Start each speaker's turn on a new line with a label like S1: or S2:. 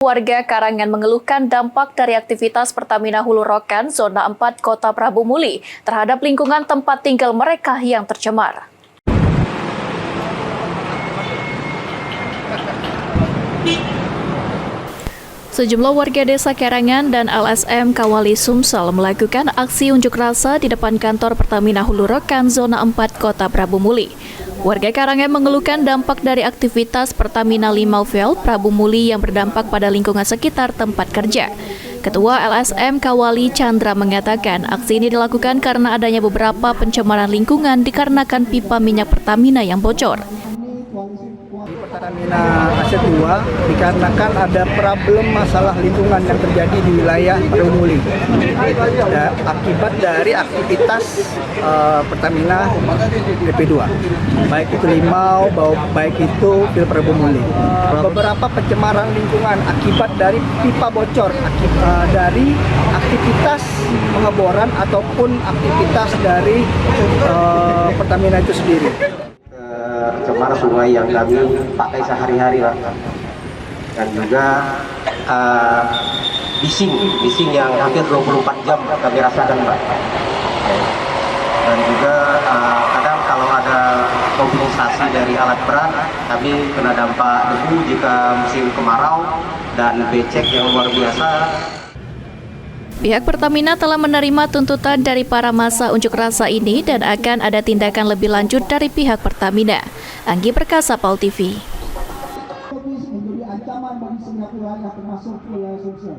S1: Warga Karangan mengeluhkan dampak dari aktivitas Pertamina Hulu Rokan Zona 4 Kota Prabu Muli terhadap lingkungan tempat tinggal mereka yang tercemar. Sejumlah warga desa Karangan dan LSM Kawali Sumsel melakukan aksi unjuk rasa di depan kantor Pertamina Hulu Rokan Zona 4 Kota Prabu Muli. Warga Karangan mengeluhkan dampak dari aktivitas Pertamina Limauvel Prabu Muli yang berdampak pada lingkungan sekitar tempat kerja. Ketua LSM Kawali Chandra mengatakan aksi ini dilakukan karena adanya beberapa pencemaran lingkungan dikarenakan pipa minyak Pertamina yang bocor.
S2: Pertamina Aset 2 dikarenakan ada problem masalah lingkungan yang terjadi di wilayah Prabu Muli akibat dari aktivitas Pertamina DP2, baik itu Limau, baik itu Pil Prabu Muli. Beberapa pencemaran lingkungan akibat dari pipa bocor, dari aktivitas pengeboran ataupun aktivitas dari Pertamina itu sendiri.
S3: Cemar sungai yang kami pakai sehari-hari, Pak. Dan juga bising yang hampir 24 jam kami rasakan, Pak. Dan juga kadang kalau ada mobilisasi dari alat berat, kami kena dampak debu jika musim kemarau dan becek yang luar biasa.
S1: Pihak Pertamina telah menerima tuntutan dari para massa unjuk rasa ini dan akan ada tindakan lebih lanjut dari pihak Pertamina. Anggi Perkasa, PAL TV.